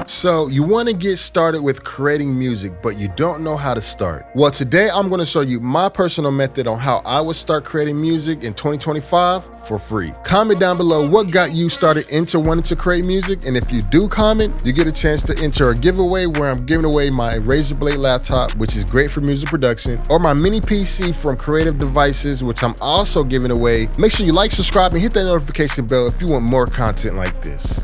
So you want to get started with creating music, but you don't know how to start. Well, today I'm going to show you my personal method on how I would start creating music in 2025 for free. Comment down below what got you started into wanting to create music, and if you do comment, you get a chance to enter a giveaway where I'm giving away my Razer Blade laptop, which is great for music production, or my mini PC from Creative Devices, which I'm also giving away. Make sure you like, subscribe, and hit that notification bell if you want more content like this.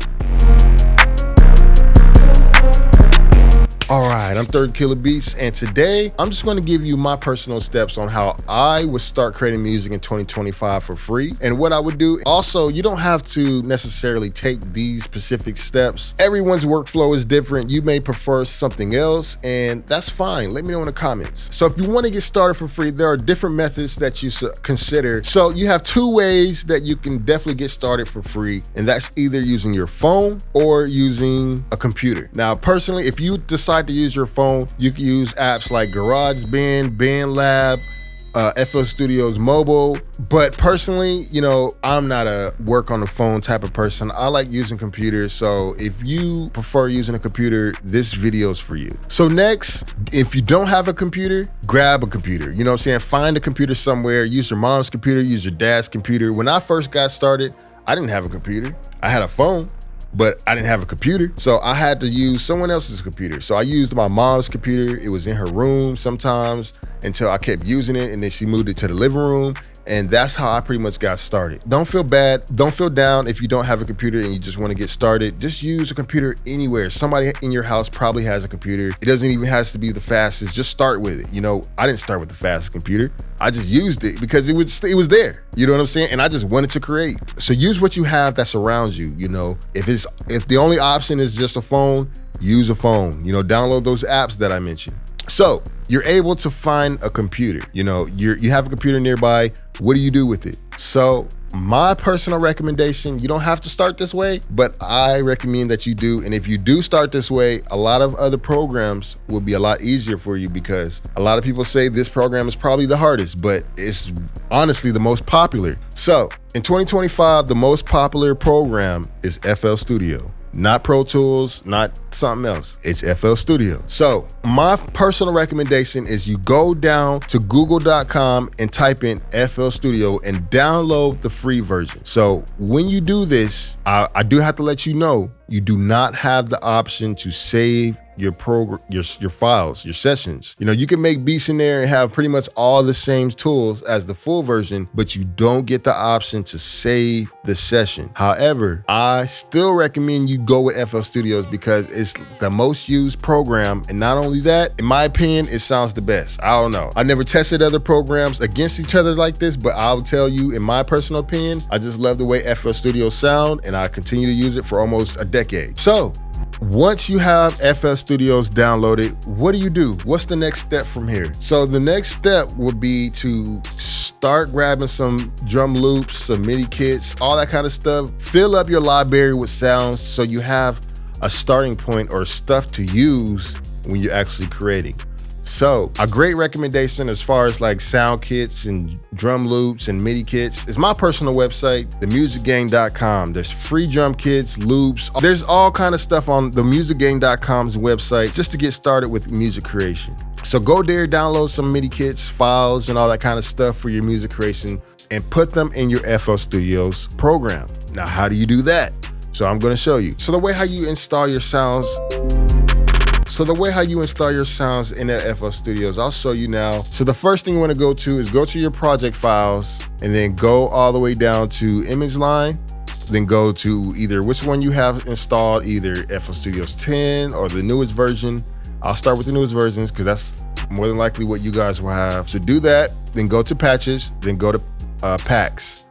All right, I'm Third Killer Beats, and today I'm just going to give you my personal steps on how I would start creating music in 2025 for free and what I would do. Also, you don't have to necessarily take these specific steps. Everyone's workflow is different. You may prefer something else, and that's fine. Let me know in the comments. So if you want to get started for free, there are different methods that you should consider. So you have two ways that you can definitely get started for free, and that's either using your phone or using a computer. Now, personally, if you decide to use your phone, you can use apps like GarageBand, BandLab, FL Studios Mobile. But personally, you know, I'm not a work on the phone type of person. I like using computers. So if you prefer using a computer, this video is for you. So next, if you don't have a computer, grab a computer. You know what I'm saying? Find a computer somewhere. Use your mom's computer, use your dad's computer. When I first got started, I didn't have a computer. I had a phone, but I didn't have a computer. So I had to use someone else's computer. So I used my mom's computer. It was in her room sometimes until I kept using it, and then she moved it to the living room. And that's how I pretty much got started. Don't feel bad, don't feel down if you don't have a computer and you just want to get started. Just use a computer anywhere. Somebody in your house probably has a computer. It doesn't even have to be the fastest, just start with it. You know, I didn't start with the fastest computer. I just used it because it was there. You know what I'm saying? And I just wanted to create. So use what you have that's around you. You know, if the only option is just a phone, use a phone. You know, download those apps that I mentioned. So you're able to find a computer. You know, you have a computer nearby. What do you do with it? So my personal recommendation, you don't have to start this way, but I recommend that you do. And if you do start this way, a lot of other programs will be a lot easier for you, because a lot of people say this program is probably the hardest, but it's honestly the most popular. So in 2025, the most popular program is FL Studio. Not Pro Tools, not something else. It's FL Studio. So my personal recommendation is you go down to google.com and type in FL Studio and download the free version. So when you do this, I do have to let you know, you do not have the option to save your files, your sessions. You know, you can make beats in there and have pretty much all the same tools as the full version, but you don't get the option to save the session. However, I still recommend you go with FL Studios because it's the most used program. And not only that, in my opinion, it sounds the best. I don't know. I never tested other programs against each other like this, but I'll tell you, in my personal opinion, I just love the way FL Studios sound, and I continue to use it for almost a decade. So once you have FL Studios downloaded, what do? What's the next step from here? So the next step would be to start grabbing some drum loops, some MIDI kits, all that kind of stuff. Fill up your library with sounds so you have a starting point or stuff to use when you're actually creating. So a great recommendation as far as like sound kits and drum loops and MIDI kits is my personal website, themusicgang.com. There's free drum kits, loops. There's all kind of stuff on themusicgang.com's website just to get started with music creation. So go there, download some MIDI kits, files, and all that kind of stuff for your music creation, and put them in your FL Studios program. Now, how do you do that? So I'm going to show you. So the way how you install your sounds in the FL Studios, I'll show you now. So the first thing you want to go to is go to your project files, and then go all the way down to image line. Then go to either which one you have installed, either FL Studios 10 or the newest version. I'll start with the newest versions because that's more than likely what you guys will have. So do that, then go to patches, then go to packs.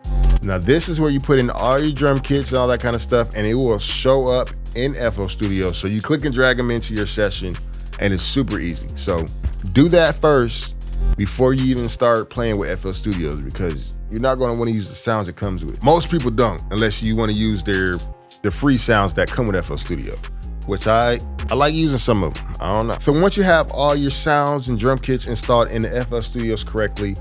Now this is where you put in all your drum kits and all that kind of stuff, and it will show up in FL Studio. So you click and drag them into your session, and it's super easy. So do that first before you even start playing with FL Studios, because you're not going to want to use the sounds it comes with. Most people don't, unless you want to use the free sounds that come with FL Studio, which I like using some of them. I don't know. So once you have all your sounds and drum kits installed in the FL Studios correctly,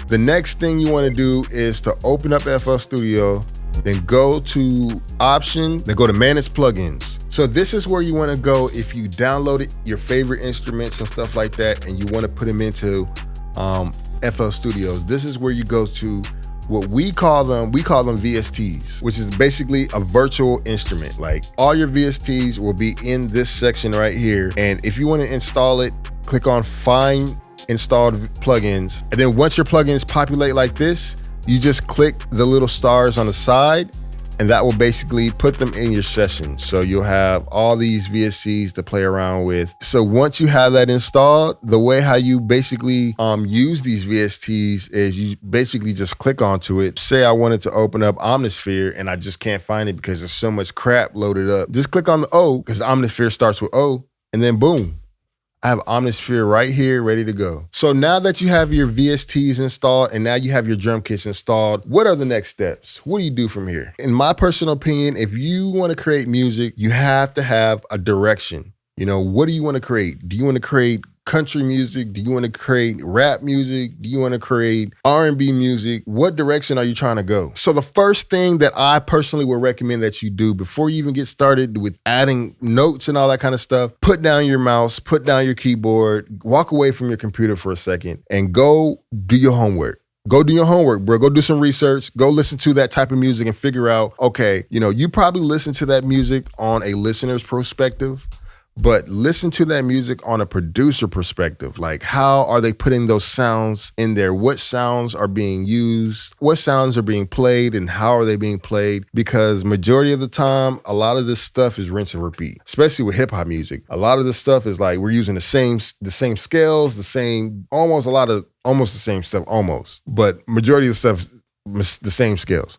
the next thing you want to do is to open up FL Studio, then go to Option, then go to Manage Plugins. So this is where you want to go if you downloaded your favorite instruments and stuff like that, and you want to put them into FL Studios. This is where you go to what we call them VSTs, which is basically a virtual instrument. Like all your VSTs will be in this section right here. And if you want to install it, click on Find Installed Plugins. And then once your plugins populate like this, you just click the little stars on the side, and that will basically put them in your session. So you'll have all these VSTs to play around with. So once you have that installed, the way how you basically use these VSTs is you basically just click onto it. Say I wanted to open up Omnisphere and I just can't find it because there's so much crap loaded up. Just click on the O, because Omnisphere starts with O, and then boom, I have Omnisphere right here ready to go. So now that you have your VSTs installed and now you have your drum kits installed, what are the next steps? What do you do from here? In my personal opinion, if you want to create music, you have to have a direction. You know, what do you want to create? Do you want to create country music? Do you want to create rap music? Do you want to create R&B music? What direction are you trying to go? So the first thing that I personally would recommend that you do before you even get started with adding notes and all that kind of stuff, put down your mouse, put down your keyboard, walk away from your computer for a second and go do your homework. Go do your homework, bro. Go do some research. Go listen to that type of music and figure out, okay, you know, you probably listen to that music on a listener's perspective, but listen to that music on a producer perspective. Like, how are they putting those sounds in there? What sounds are being used? What sounds are being played, and how are they being played? Because majority of the time, a lot of this stuff is rinse and repeat, especially with hip hop music. A lot of this stuff is like, we're using the same scales, almost the same stuff, but majority of the stuff, the same scales.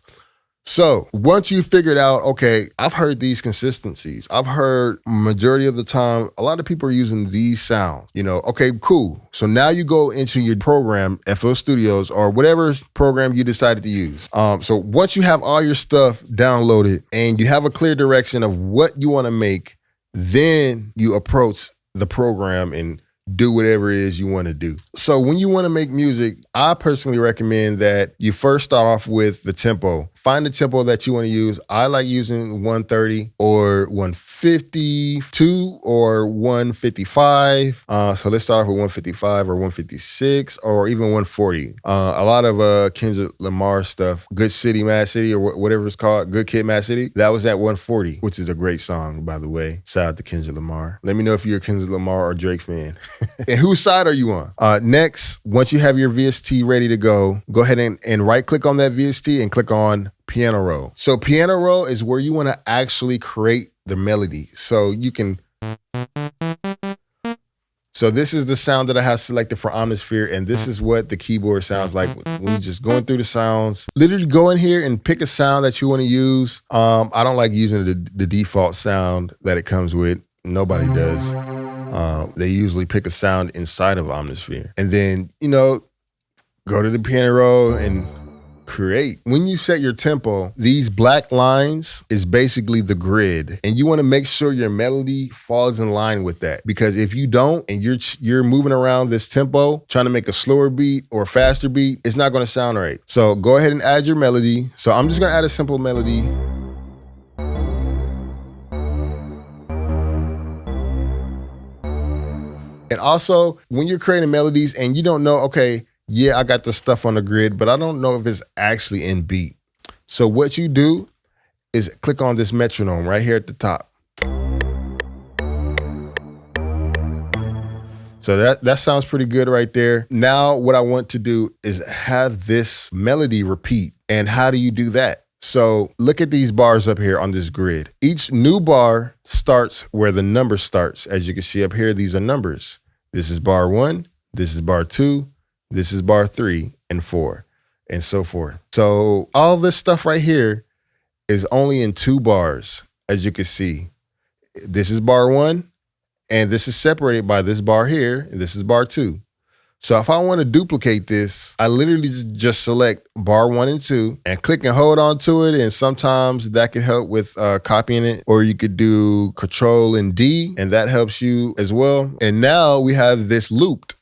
So once you figured out, okay, I've heard these consistencies. I've heard majority of the time, a lot of people are using these sounds, you know, okay, cool. So now you go into your program, FL Studios or whatever program you decided to use. So once you have all your stuff downloaded and you have a clear direction of what you want to make, then you approach the program and do whatever it is you want to do. So when you want to make music, I personally recommend that you first start off with the tempo. Find the tempo that you want to use. I like using 130 or 152 or 155. So let's start off with 155 or 156 or even 140. A lot of Kendrick Lamar stuff, Good City, Mad City, or whatever it's called, Good Kid, Mad City, that was at 140, which is a great song, by the way. Shout out to Kendrick Lamar. Let me know if you're a Kendrick Lamar or Drake fan. And whose side are you on? Next, once you have your VST ready to go ahead and right click on that VST and click on Piano Roll. So Piano Roll is where you want to actually create the melody. So this is the sound that I have selected for Omnisphere, and this is what the keyboard sounds like when you're just going through the sounds. Literally go in here and pick a sound that you want to use. I don't like using the default sound that it comes with. Nobody does. They usually pick a sound inside of Omnisphere. And then, you know, go to the piano roll and create. When you set your tempo, these black lines is basically the grid. And you want to make sure your melody falls in line with that. Because if you don't, and you're moving around this tempo, trying to make a slower beat or a faster beat, it's not going to sound right. So go ahead and add your melody. So I'm just going to add a simple melody. And also, when you're creating melodies and you don't know, okay, yeah, I got the stuff on the grid, but I don't know if it's actually in beat. So what you do is click on this metronome right here at the top. So that sounds pretty good right there. Now what I want to do is have this melody repeat. And how do you do that? So look at these bars up here on this grid. Each new bar starts where the number starts. As you can see up here, these are numbers. This is bar 1, this is bar 2, this is bar 3 and 4, and so forth. So all this stuff right here is only in 2 bars, as you can see. This is bar 1, and this is separated by this bar here, and this is bar 2. So if I want to duplicate this, I literally just select bar 1 and 2 and click and hold on to it. And sometimes that could help with copying it, or you could do Control and D, and that helps you as well. And now we have this looped.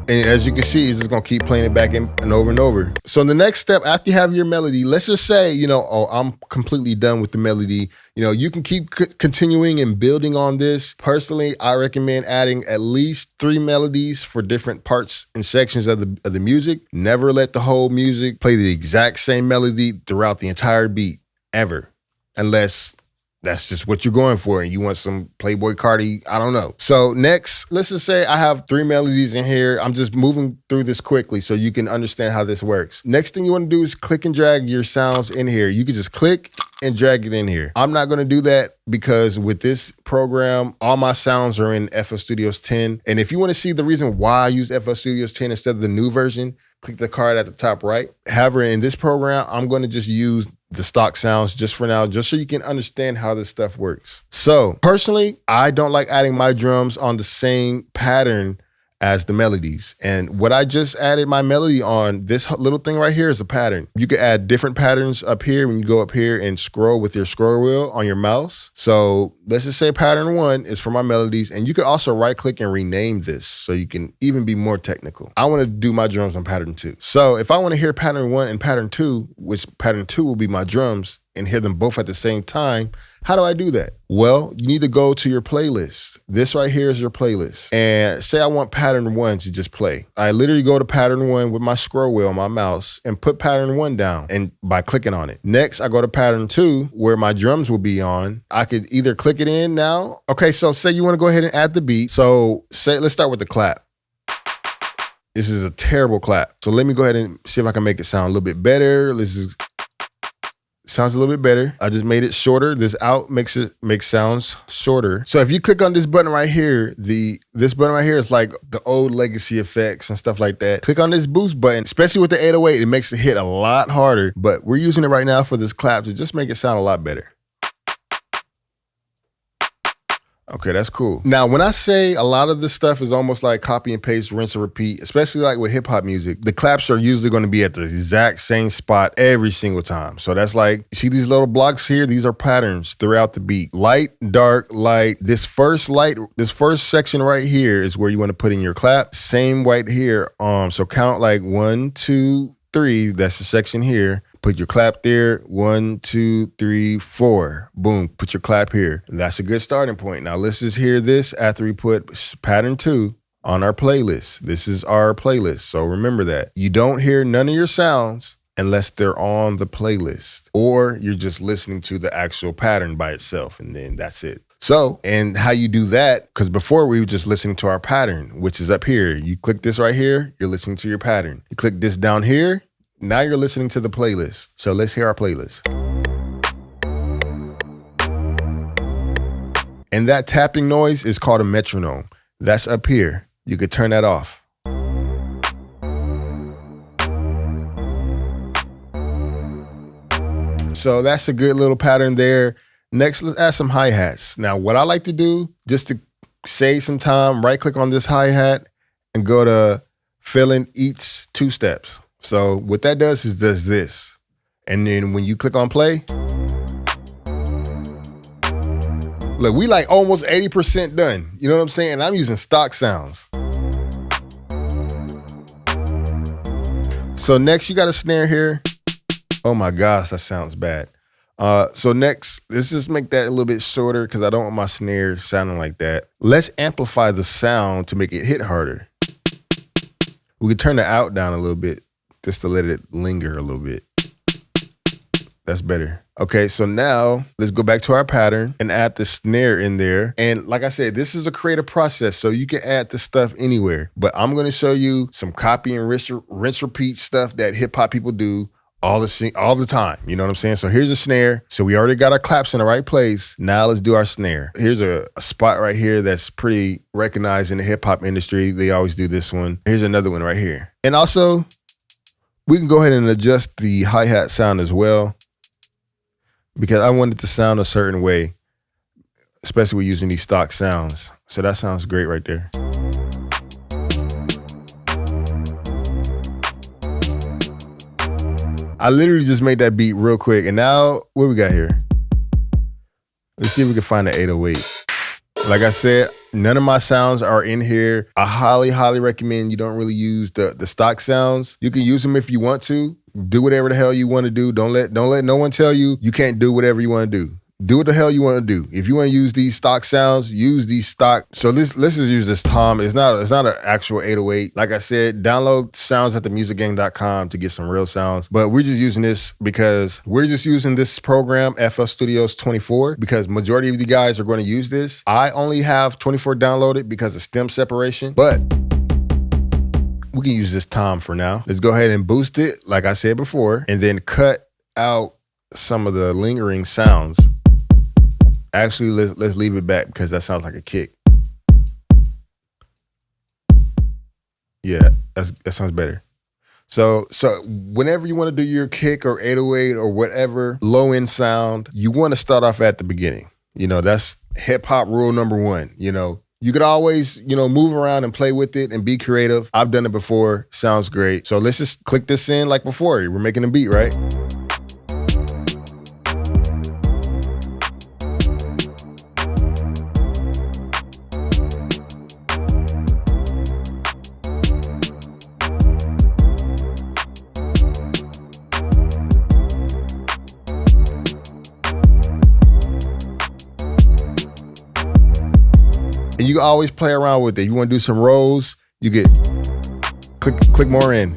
And as you can see, it's just gonna keep playing it back in and over and over. So the next step, after you have your melody, let's just say, oh, I'm completely done with the melody. You can keep continuing and building on this. Personally, I recommend adding at least 3 melodies for different parts and sections of the music. Never let the whole music play the exact same melody throughout the entire beat, ever. Unless that's just what you're going for and you want some Playboi Carti, I don't know. So next, let's just say I have 3 melodies in here. I'm just moving through this quickly so you can understand how this works. Next thing you want to do is click and drag your sounds in here. You can just click and drag it in here. I'm not going to do that because with this program, all my sounds are in FL Studios 10. And if you want to see the reason why I use FL Studios 10 instead of the new version, click the card at the top right. However, in this program, I'm going to just use the stock sounds just for now, just so you can understand how this stuff works. So personally, I don't like adding my drums on the same pattern as the melodies. And what I just added my melody on, this little thing right here is a pattern. You can add different patterns up here when you go up here and scroll with your scroll wheel on your mouse. So let's just say pattern 1 is for my melodies. And you can also right click and rename this so you can even be more technical. I want to do my drums on pattern 2. So if I want to hear pattern 1 and pattern 2, which pattern 2 will be my drums, and hear them both at the same time, how do I do that? Well, you need to go to your playlist. This right here is your playlist. And say I want pattern 1 to just play. I literally go to pattern 1 with my scroll wheel on my mouse and put pattern 1 down and by clicking on it. Next, I go to pattern 2 where my drums will be on. I could either click it in now. Okay, so say you want to go ahead and add the beat. So let's start with the clap. This is a terrible clap. So let me go ahead and see if I can make it sound a little bit better. Sounds a little bit better. I just made it shorter. This out makes sounds shorter. So if you click on this button right here, this button right here is like the old legacy effects and stuff like that. Click on this boost button, especially with the 808, it makes it hit a lot harder, but we're using it right now for this clap to just make it sound a lot better. Okay, that's cool. Now, when I say a lot of this stuff is almost like copy and paste, rinse and repeat, especially like with hip hop music, the claps are usually going to be at the exact same spot every single time. So that's like, you see these little blocks here? These are patterns throughout the beat. Light, dark, light. This first section right here is where you want to put in your clap. Same right here. So count like 1, 2, 3. That's the section here. Put your clap there. 1, 2, 3, 4. Boom. Put your clap here. That's a good starting point. Now let's just hear this after we put pattern 2 on our playlist. This is our playlist. So remember that. You don't hear none of your sounds unless they're on the playlist, or you're just listening to the actual pattern by itself, and then that's it. So, and how you do that, because before we were just listening to our pattern, which is up here. You click this right here, you're listening to your pattern. You click this down here, now you're listening to the playlist. So let's hear our playlist. And that tapping noise is called a metronome. That's up here. You could turn that off. So that's a good little pattern there. Next, let's add some hi-hats. Now, what I like to do, just to save some time, right-click on this hi-hat and go to fill in each 2 steps. So what that does is does this. And then when you click on play, look, we like almost 80% done. You know what I'm saying? And I'm using stock sounds. So next you got a snare here. Oh my gosh, that sounds bad. So next, let's just make that a little bit shorter because I don't want my snare sounding like that. Let's amplify the sound to make it hit harder. We could turn the out down a little bit just to let it linger a little bit. That's better. Okay, so now let's go back to our pattern and add the snare in there. And like I said, this is a creative process, so you can add this stuff anywhere. But I'm gonna show you some copy and rinse repeat stuff that hip hop people do all the time. You know what I'm saying? So here's a snare. So we already got our claps in the right place. Now let's do our snare. Here's a spot right here that's pretty recognized in the hip hop industry. They always do this one. Here's another one right here. And also, we can go ahead and adjust the hi-hat sound as well, because I want it to sound a certain way, especially with using these stock sounds. So that sounds great right there. I literally just made that beat real quick. And now, what we got here? Let's see if we can find the 808. Like I said, None of my sounds are in here. I highly recommend you don't really use the stock sounds. You can use them if you want to. Do whatever the hell you want to do. Don't let no one tell you you can't do whatever you want to do. Do what the hell you want to do. If you want to use these stock sounds, use these stock. So let's just use this tom. It's not an actual 808. Like I said, download sounds at themusicgang.com to get some real sounds. But we're just using this because we're just using this program, FL Studios 24, because majority of you guys are going to use this. I only have 24 downloaded because of stem separation, but we can use this tom for now. Let's go ahead and boost it, like I said before, and then cut out some of the lingering sounds. Actually, let's leave it back because that sounds like a kick. Yeah, that sounds better. So whenever you want to do your kick or 808 or whatever low end sound, you want to start off at the beginning. You know, that's hip hop rule number one. You know, you could always, move around and play with it and be creative. I've done it before. Sounds great. So let's just click this in like before. We're making a beat, right? And you can always play around with it. You want to do some rolls, you get click more in.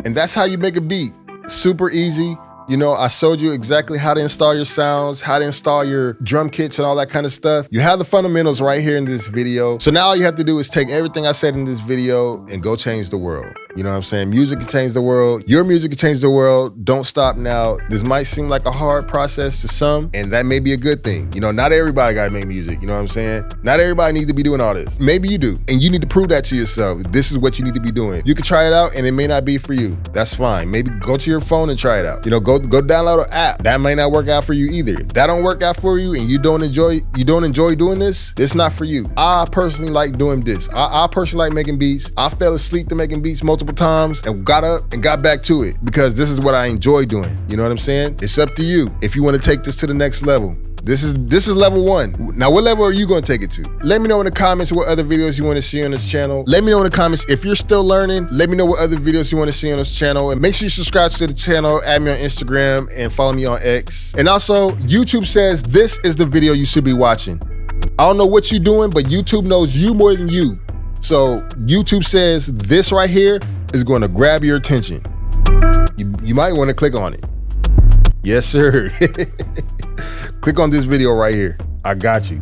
And that's how you make a beat. Super easy. I showed you exactly how to install your sounds, how to install your drum kits and all that kind of stuff. You have the fundamentals right here in this video. So now all you have to do is take everything I said in this video and go change the world. You know what I'm saying? Music can change the world. Your music can change the world. Don't stop now. This might seem like a hard process to some, and that may be a good thing. Not everybody got to make music. You know what I'm saying? Not everybody needs to be doing all this. Maybe you do, and you need to prove that to yourself. This is what you need to be doing. You can try it out, and it may not be for you. That's fine. Maybe go to your phone and try it out. Go download an app. That may not work out for you either. If that don't work out for you, and you don't enjoy doing this, it's not for you. I personally like doing this. I personally like making beats. I fell asleep to making beats multiple times and got up and got back to it because this is what I enjoy doing. You know what I'm saying? It's up to you if you want to take this to the next level. This is level 1. Now, what level are you going to take it to? Let me know in the comments what other videos you want to see on this channel. Let me know in the comments if you're still learning. Let me know what other videos you want to see on this channel. And make sure you subscribe to the channel, add me on Instagram, and follow me on X. And also, YouTube says this is the video you should be watching. I don't know what you're doing, but YouTube knows you more than you. So YouTube says this right here is going to grab your attention. You might want to click on it. Yes, sir. Click on this video right here. I got you.